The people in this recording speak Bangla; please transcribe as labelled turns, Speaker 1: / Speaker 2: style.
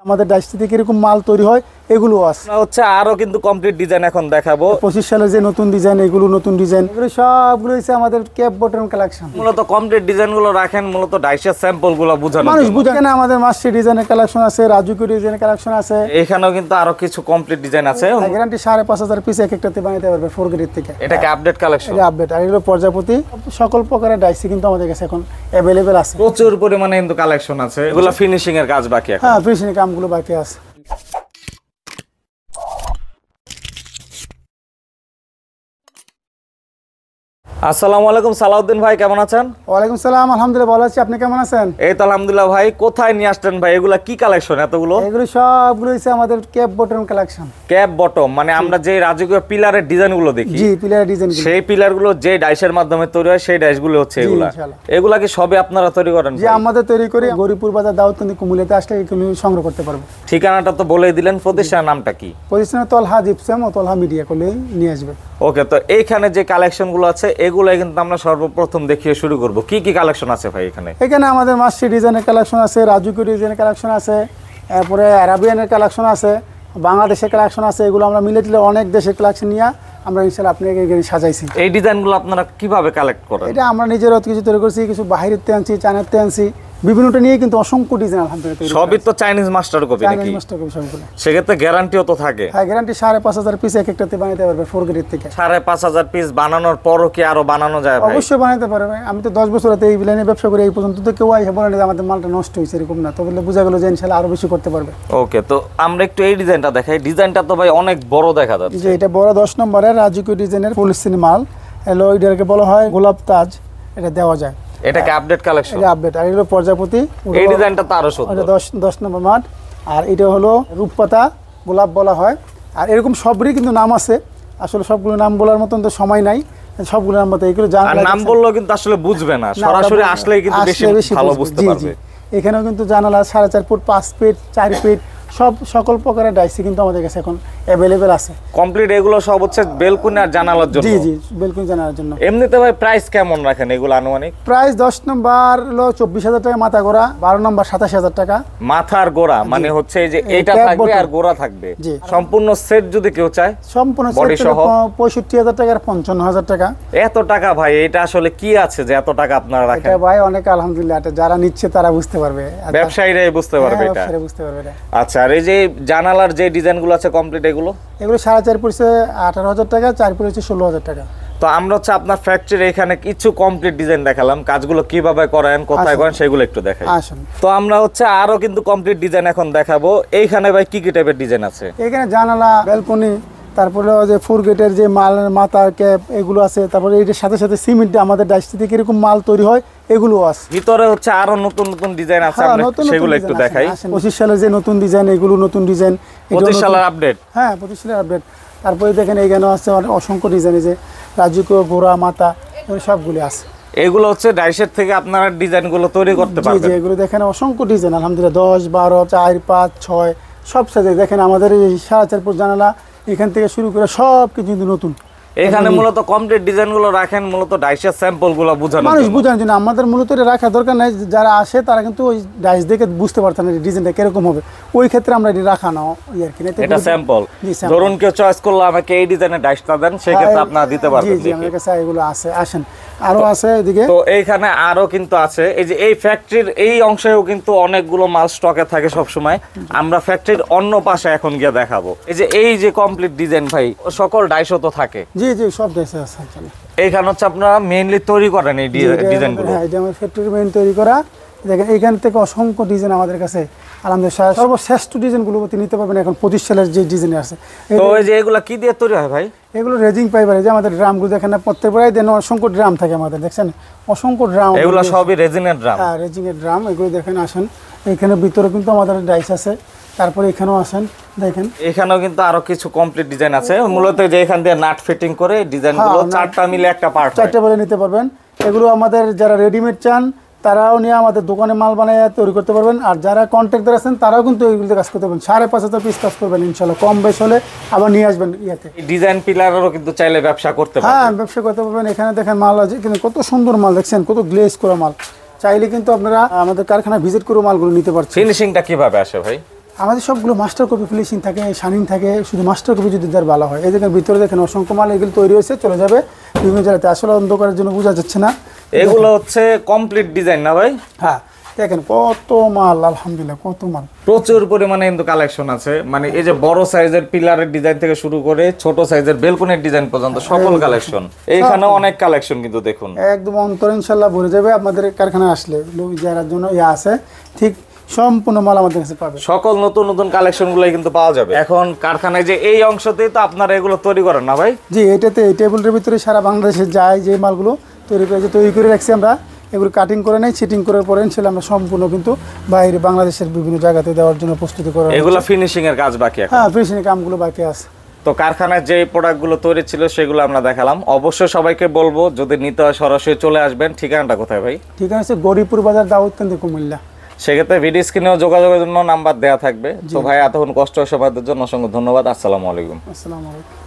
Speaker 1: আমাদের ডাইসটি থেকে এরকম মাল তৈরি হয়, এগুলো আছে
Speaker 2: হচ্ছে আরো কিন্তু কমপ্লিট ডিজাইন এখন দেখাবো।
Speaker 1: 25 সালের যে নতুন ডিজাইন, এগুলো নতুন ডিজাইন, এগুলো সবগুলো হচ্ছে আমাদের ক্যাপ বটন কালেকশন।
Speaker 2: মূলত কমপ্লিট ডিজাইন গুলো রাখেন মূলত ডাইসের স্যাম্পল গুলো বোঝানো
Speaker 1: মানুষ বুঝে না। আমাদের মাস্টার ডিজাইনের কালেকশন আছে, রাজুকি ডিজাইনের কালেকশন আছে,
Speaker 2: এখানেও কিন্তু আরো কিছু কমপ্লিট ডিজাইন আছে।
Speaker 1: গ্যারান্টি 5,500 পিস এক একটাতে বানাতে পারবে 4 গ্রেড থেকে।
Speaker 2: এটাকে আপডেট কালেকশন,
Speaker 1: এটা আপডেট। আর এগুলো প্রজাপতি, সকল প্রকারের ডাইসি কিন্তু আমাদের কাছে এখন অ্যাভেলেবেল আছে,
Speaker 2: প্রচুর পরিমাণে কিন্তু কালেকশন আছে। এগুলো ফিনিশিং এর কাজ বাকি এখন।
Speaker 1: হ্যাঁ, ফিনিশিং কামগুলো বাকি আছে।
Speaker 2: আসসালামু আলাইকুম সালাউদ্দিন ভাই, কেমন আছেন?
Speaker 1: ওয়ালাইকুম সালাম, আলহামদুলিল্লাহ ভালো আছি। আপনি কেমন আছেন?
Speaker 2: এই তো আলহামদুলিল্লাহ ভাই। কোথায় নিয়ে আসছেন ভাই? এগুলা কি কালেকশন এতগুলো?
Speaker 1: এগুলো সবগুলো হচ্ছে আমাদের cap button collection.
Speaker 2: Cap bottom মানে আমরা যে রাজকীয় পিলারের ডিজাইন গুলো দেখি,
Speaker 1: জি, পিলার ডিজাইন,
Speaker 2: সেই পিলার গুলো যে ডাইসের মাধ্যমে তৈরি হয়, সেই ডাইস গুলো হচ্ছে এগুলা। এগুলা কি সবে আপনারা তৈরি করেন?
Speaker 1: জি, আমাদের তৈরি করি। গরিপুর বাজার দাউদকান্দি কুমিল্লাতে আসলে এগুলো সংগ্রহ করতে পারবো।
Speaker 2: ঠিকানাটা তো বলেই দিলেন, প্রতিষ্ঠানের নামটা কি?
Speaker 1: প্রতিষ্ঠানের তলহা জিপসাম ও তলহা মিডিয়া করলে নিয়ে আসবে।
Speaker 2: ওকে, তো এইখানে যে কালেকশন গুলো আছে এগুলাই কিন্তু আমরা সর্বপ্রথম দেখিয়ে শুরু করব। কি কি কালেকশন আছে ভাই এখানে?
Speaker 1: এখানে আমাদের মাস্টার ডিজাইনের কালেকশন আছে, রাজুকি ডিজাইনের কালেকশন আছে, তারপরে আরাবিয়ানের কালেকশন আছে, বাংলাদেশের কালেকশন আছে। এগুলো আমরা মিলে টিলে অনেক দেশের কালেকশন নিয়ে আমরা ইনশাআল্লাহ আপনাকে সাজাইছি।
Speaker 2: এই ডিজাইনগুলো আপনারা কিভাবে কালেক্ট করেন?
Speaker 1: এটা আমরা নিজেরা কিছু তৈরি করছি, কিছু বাহিরের তে আনছি, চায়নাতে আনছি, বিভিন্নটা নিয়ে কিন্তু অসংখ্য ডিজাইন আলহামদুলিল্লাহ।
Speaker 2: সবই তো চাইনিজ মাস্টার কপি নাকি?
Speaker 1: চাইনিজ মাস্টার কপি সবগুলো।
Speaker 2: সেক্ষেত্রে গ্যারান্টিও তো থাকে?
Speaker 1: হ্যাঁ, গ্যারান্টি 5,500 পিস এক একটাতে বানাতে পারবে 4 গ্রেড থেকে।
Speaker 2: 5,500 পিস বানানোর পরও কি আরো বানানো যায় ভাই?
Speaker 1: অবশ্যই বানাতে পারবে। আমি তো 10 বছর এই লাইনে ব্যবসা করি, এই পর্যন্ত তো কেউ আইসা বলে না যে আমাদের মালটা নষ্ট হয়েছে, এরকম না। তবে বোঝা গেল যে ইনশাআল্লাহ আরো বেশি করতে পারবে।
Speaker 2: ওকে, তো আমরা একটু এই ডিজাইনটা দেখাই। ডিজাইনটা তো ভাই অনেক বড় দেখা যাচ্ছে।
Speaker 1: যে এটা বড় 10 নম্বরের রাজকীয় ডিজাইনের পলিসিন মাল। এলো এটাকে বলা হয় গোলাপ তাজ, এটা দেওয়া যায়।
Speaker 2: এটাকে আপডেট কালেকশন,
Speaker 1: এটা আপডেট। আর এগুলো প্রজাপতি,
Speaker 2: এই ডিজাইনটা তো আরো সুন্দর।
Speaker 1: এটা 10 নম্বর মাঠ। আর এটা হলো রূপপাতা গোলাপ বলা হয়। আর এরকম সবরই কিন্তু নাম আছে, আসলে সবগুলো নাম বলার মতন তো সময় নাই, সবগুলো নাম বলতে। এগুলো
Speaker 2: জানা নাম বললেও কিন্তু আসলে বুঝবে না, সরাসরি আসলেই কিন্তু বেশি ভালো বুঝতে পারবে।
Speaker 1: এখানেও কিন্তু জানালা 4.5 ফুট, 5 ফিট, 4 ফিট সকল প্রকারের ডাইসি কিন্তু আমাদের কাছে এখন অ্যাভেলেবেল আছে।
Speaker 2: কমপ্লিট এগুলো সব হচ্ছে বেলকুনি আর জানালার জন্য?
Speaker 1: জি জি, বেলকুনি জানালার জন্য।
Speaker 2: এমনিতে ভাই প্রাইস কেমন রাখেন এগুলো আনুমানিক?
Speaker 1: প্রাইস 10 নম্বর হলো 24,000 টাকা মাথা গোড়া, 12 নম্বর 27,000 টাকা
Speaker 2: মাথার গোড়া। মানে হচ্ছে এই যে এটা থাকবে আর গোড়া থাকবে, সম্পূর্ণ সেট যদি কেউ চায়
Speaker 1: সম্পূর্ণ সেট 65,000 টাকা আর 55,000 টাকা।
Speaker 2: এত টাকা ভাই, এটা আসলে কি আছে যে এত টাকা আপনারা রাখেন?
Speaker 1: এটা ভাই অনেক আলহামদুলিল্লাহ, এটা যারা নিচ্ছে তারা বুঝতে পারবে,
Speaker 2: ব্যবসায়ীরাই বুঝতে পারবে এটা।
Speaker 1: ব্যবসায়ীরা বুঝতে পারবে এটা।
Speaker 2: আচ্ছা, আর এই যে জানালার যে ডিজাইনগুলো আছে কমপ্লিট এগুলো
Speaker 1: 4.5 পড়ছে 18,000 টাকা, 4 পড়ছে 16,000 টাকা।
Speaker 2: তো আমরা হচ্ছে আপনার ফ্যাক্টরি এখানে কিছু কমপ্লিট ডিজাইন দেখালাম, কাজগুলো কিভাবে করেন, কোথায় করেন সেগুলো একটু দেখাই।
Speaker 1: আসুন,
Speaker 2: তো আমরা হচ্ছে আরো কিন্তু কমপ্লিট ডিজাইন এখন দেখাবো। এইখানে ভাই কি কি টাইপের ডিজাইন আছে?
Speaker 1: এখানে জানালা, ব্যালকনি, তারপরে যে 4 গেটের যে মাল, মাথা ক্যাপ, এগুলো আছে। তারপরে এটার সাথে সাথে সিমেন্ট, আমাদের ডাইসটি থেকে এরকম মাল তৈরি হয়, এগুলো আছে।
Speaker 2: ভিতরে হচ্ছে আরো নতুন নতুন ডিজাইন আছে, আমরা সেগুলো একটু দেখাই।
Speaker 1: 25 সালের যে নতুন ডিজাইন, এগুলো নতুন ডিজাইন।
Speaker 2: 25 সালের আপডেট?
Speaker 1: হ্যাঁ, 25 সালের আপডেট। তারপরে দেখেন এইখানেও আছে অসংখ্য ডিজাইন, যে রাজকীয় ঘোড়া মাথা, সবগুলো আছে।
Speaker 2: এগুলো হচ্ছে ডাইসের থেকে আপনারা ডিজাইনগুলো তৈরি করতে পারবেন?
Speaker 1: জি, এগুলো দেখেন অসংখ্য ডিজাইন আলহামদুলিল্লাহ, 10, 12, 4, 5, 6 সব সাইজে। দেখেন আমাদের এই 4.5 ফুট জানালা, এখান থেকে শুরু করে সব কিছু কিন্তু নতুন।
Speaker 2: এখানে মূলত কমপ্লিট ডিজাইনগুলো রাখেন মূলত ডাইসের স্যাম্পলগুলো বোঝানোর জন্য,
Speaker 1: মানুষ বোঝানোর জন্য। আমাদের মূলত এটা রাখা দরকার নাই, যারা আসে তারা কিন্তু ওই ডাইস দেখে বুঝতে পারতেন না ডিজাইনটা কিরকম হবে, ওই ক্ষেত্রে আমরা এটি রাখা নাও আর কি।
Speaker 2: এটা স্যাম্পল। ধরুন কেউ চয়েস করলো আমাকে এই ডিজাইনের ডাইসটা দেন, সেই ক্ষেত্রে আপনারা দিতে পারবেন।
Speaker 1: জি জি, আমার কাছে এগুলো আছে। আসেন, আরো আছে এদিকে।
Speaker 2: তো এইখানে আরো কিন্তু আছে। এই যে এই ফ্যাক্টরির এই অংশেও কিন্তু অনেকগুলো মাল স্টকে থাকে সব সময়। আমরা ফ্যাক্টরির অন্য পাশে এখন গিয়ে দেখাবো। এই যে কমপ্লিট ডিজাইন ভাই, সকল ডাইসও তো থাকে?
Speaker 1: জি জি, সব ডাইস আছে।
Speaker 2: এইখানে হচ্ছে আপনারা মেইনলি তৈরি করেন এই ডিজাইনগুলো?
Speaker 1: হ্যাঁ, এটা আমার ফ্যাক্টরি মেইন তৈরি করা। দেখেন এইখান থেকে অসংখ্য ডিজাইন আমাদের কাছে আলহামদুলিল্লাহ, সর্বশ্রেষ্ঠ ডিজাইনগুলো নিতে পারবেন এখন 25 সালের যে ডিজাইন আছে।
Speaker 2: তো এই যে এগুলা কি দিয়ে তৈরি হয় ভাই?
Speaker 1: এগুলো রেজিং পাইবার, যে আমাদের ড্রামগুলো দেখেন না, প্রত্যেকবারই দেন অসংখ্য ড্রাম থাকে আমাদের, দেখছেন অসংখ্য ড্রাম।
Speaker 2: এগুলো সবই রেজিনের ড্রাম?
Speaker 1: হ্যাঁ, রেজিংয়ের ড্রাম। এগুলো দেখেন, আসেন এখানে ভিতরে কিন্তু আমাদের ডাইস আছে। তারপরে এখানেও আসেন, দেখেন
Speaker 2: এখানেও কিন্তু আরো কিছু কমপ্লিট ডিজাইন আছে। মূলত যে এখান দিয়ে নাট ফিটিং করে ডিজাইনগুলো 4টা মিলে একটা পার্ট,
Speaker 1: 4টা বলে নিতে পারবেন। এগুলো আমাদের যারা রেডিমেড চান তারাও নিয়ে আমাদের দোকানে মাল বানিয়ে তৈরি করতে পারবেন। আর যারা কন্ট্রাক্টর আছেন তারাও কিন্তু এইগুলোতে কাজ করতে পারবেন। 5,500 পিস কাজ করবেন ইনশাল্লাহ, কম বেশ হলে আবার নিয়ে আসবেন ইয়াতে।
Speaker 2: ডিজাইন পিলারেরও কিন্তু চাইলে ব্যবসা করতে পারবেন।
Speaker 1: হ্যাঁ, ব্যবসা করতে পারবেন। এখানে দেখেন মাল আছে, কিন্তু কত সুন্দর মাল, দেখছেন কত গ্লেজ করা মাল। চাইলে কিন্তু আপনারা আমাদের কারখানা ভিজিট করে মালগুলো নিতে পারছেন।
Speaker 2: ফিনিশিংটা কিভাবে আসে ভাই?
Speaker 1: আমাদের সবগুলো মাস্টার কপি ফিনিশিং থাকে, শাইনিং থাকে, শুধু মাস্টার কপি যদি দেওয়ার ভালো হয়। এই দেখেন ভিতরে দেখেন অসংখ্য মাল এগুলো তৈরি হয়েছে, চলে যাবে বিভিন্ন জায়গাতে। আসলে অন্ধকারের জন্য বোঝা যাচ্ছে না।
Speaker 2: এগুলো হচ্ছে কমপ্লিট ডিজাইন না ভাই?
Speaker 1: হ্যাঁ দেখেন কত মাল, আলহামদুলিল্লাহ কত মাল,
Speaker 2: প্রচুর পরিমাণে কিন্তু কালেকশন আছে। মানে এই যে বড় সাইজের পিলারের ডিজাইন থেকে শুরু করে ছোট সাইজের বেলকনির ডিজাইন পর্যন্ত সকল কালেকশন। এইখানে অনেক কালেকশন কিন্তু দেখুন
Speaker 1: একদম অন্তর ইনশাল্লাহ ভরে যাবে। আপনাদের কারখানায় আসলে লোক যারা জন্য আছে ঠিক সম্পূর্ণ মাল আমাদের কাছে পাবে।
Speaker 2: সকল নতুন নতুন কালেকশন গুলাই কিন্তু পাওয়া যাবে। এখন কারখানায় যে এই অংশতেই তো আপনারা এগুলো তৈরি করেন না ভাই?
Speaker 1: জি, এটাতে এই টেবিলের ভিতরে সারা বাংলাদেশে যায় যে মালগুলো তৈরি করে রাখছি আমরা, এগুলো কাটিং করে নেই, সিটিং করার পরে ইনশাল্লাহ আমরা সম্পূর্ণ কিন্তু বাইরে বাংলাদেশের বিভিন্ন জায়গাতে দেওয়ার জন্য প্রস্তুতি করা।
Speaker 2: এগুলো ফিনিশিং এর কাজ বাকি এখন?
Speaker 1: হ্যাঁ, ফিনিশিং কামগুলো বাকি আছে।
Speaker 2: তো কারখানায় যে প্রোডাক্টগুলো তৈরি ছিল সেগুলো আমরা দেখালাম। অবশ্যই সবাইকে বলবো যদি নিতে হয় সরাসরি চলে আসবেন। ঠিকানাটা কোথায় ভাই?
Speaker 1: ঠিকানা হচ্ছে গরিপুর বাজার, দাউদকান্দি, কুমিল্লা।
Speaker 2: সেক্ষেত্রে ভিডিও স্ক্রিনেও যোগাযোগের জন্য নাম্বার দেওয়া থাকবে। তো ভাই এতক্ষণ কষ্ট সময়ের জন্য অসংখ্য ধন্যবাদ। আসসালামু আলাইকুম।
Speaker 1: আসসালামু আলাইকুম।